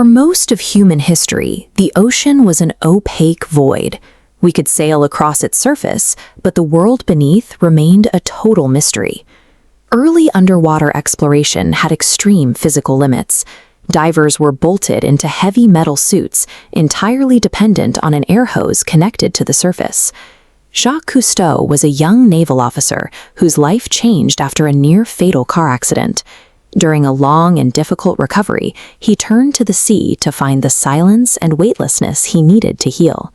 For most of human history, the ocean was an opaque void. We could sail across its surface, but the world beneath remained a total mystery. Early underwater exploration had extreme physical limits. Divers were bolted into heavy metal suits, entirely dependent on an air hose connected to the surface. Jacques Cousteau was a young naval officer whose life changed after a near-fatal car accident. During a long and difficult recovery, he turned to the sea to find the silence and weightlessness he needed to heal.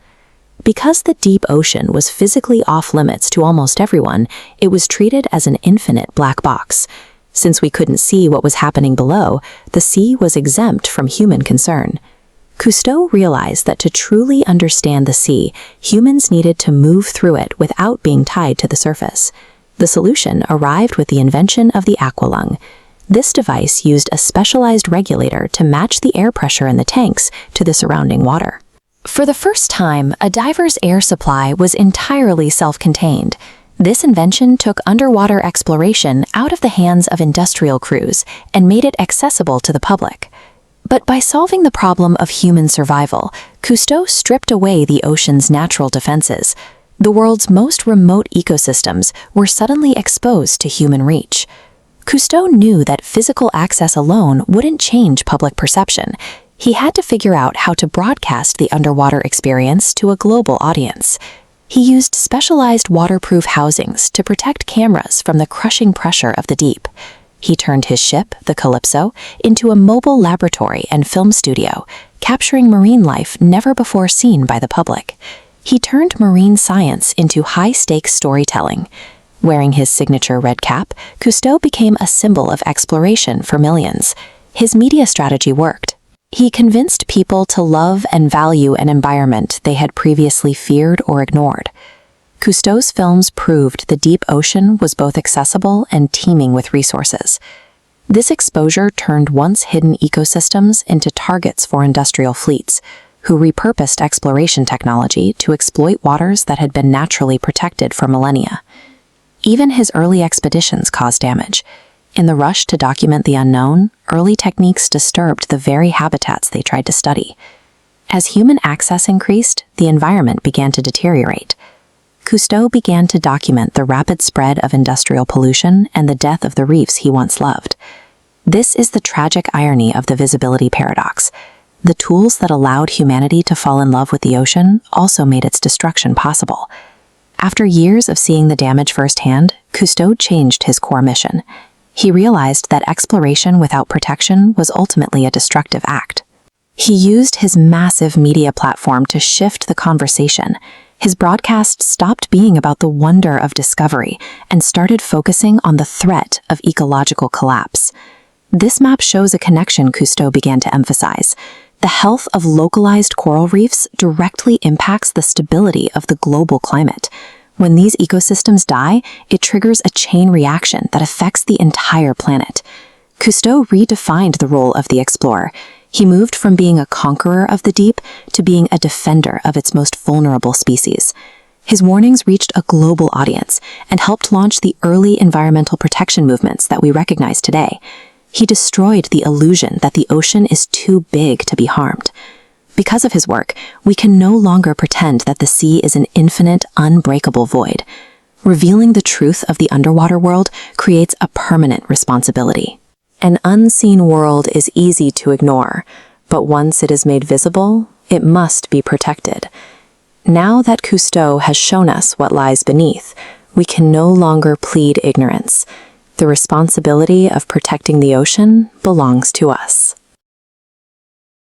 Because the deep ocean was physically off-limits to almost everyone, it was treated as an infinite black box. Since we couldn't see what was happening below, the sea was exempt from human concern. Cousteau realized that to truly understand the sea, humans needed to move through it without being tied to the surface. The solution arrived with the invention of the aqualung. This device used a specialized regulator to match the air pressure in the tanks to the surrounding water. For the first time, a diver's air supply was entirely self-contained. This invention took underwater exploration out of the hands of industrial crews and made it accessible to the public. But by solving the problem of human survival, Cousteau stripped away the ocean's natural defenses. The world's most remote ecosystems were suddenly exposed to human reach. Cousteau knew that physical access alone wouldn't change public perception. He had to figure out how to broadcast the underwater experience to a global audience. He used specialized waterproof housings to protect cameras from the crushing pressure of the deep. He turned his ship, the Calypso, into a mobile laboratory and film studio, capturing marine life never before seen by the public. He turned marine science into high-stakes storytelling. Wearing his signature red cap, Cousteau became a symbol of exploration for millions. His media strategy worked. He convinced people to love and value an environment they had previously feared or ignored. Cousteau's films proved the deep ocean was both accessible and teeming with resources. This exposure turned once hidden ecosystems into targets for industrial fleets, who repurposed exploration technology to exploit waters that had been naturally protected for millennia. Even his early expeditions caused damage. In the rush to document the unknown, early techniques disturbed the very habitats they tried to study. As human access increased, the environment began to deteriorate. Cousteau began to document the rapid spread of industrial pollution and the death of the reefs he once loved. This is the tragic irony of the visibility paradox. The tools that allowed humanity to fall in love with the ocean also made its destruction possible. After years of seeing the damage firsthand, Cousteau changed his core mission. He realized that exploration without protection was ultimately a destructive act. He used his massive media platform to shift the conversation. His broadcasts stopped being about the wonder of discovery and started focusing on the threat of ecological collapse. This map shows a connection Cousteau began to emphasize. The health of localized coral reefs directly impacts the stability of the global climate. When these ecosystems die, it triggers a chain reaction that affects the entire planet. Cousteau redefined the role of the explorer. He moved from being a conqueror of the deep to being a defender of its most vulnerable species. His warnings reached a global audience and helped launch the early environmental protection movements that we recognize today. He destroyed the illusion that the ocean is too big to be harmed. Because of his work, we can no longer pretend that the sea is an infinite, unbreakable void. Revealing the truth of the underwater world creates a permanent responsibility. An unseen world is easy to ignore, but once it is made visible, it must be protected. Now that Cousteau has shown us what lies beneath, we can no longer plead ignorance. The responsibility of protecting the ocean belongs to us.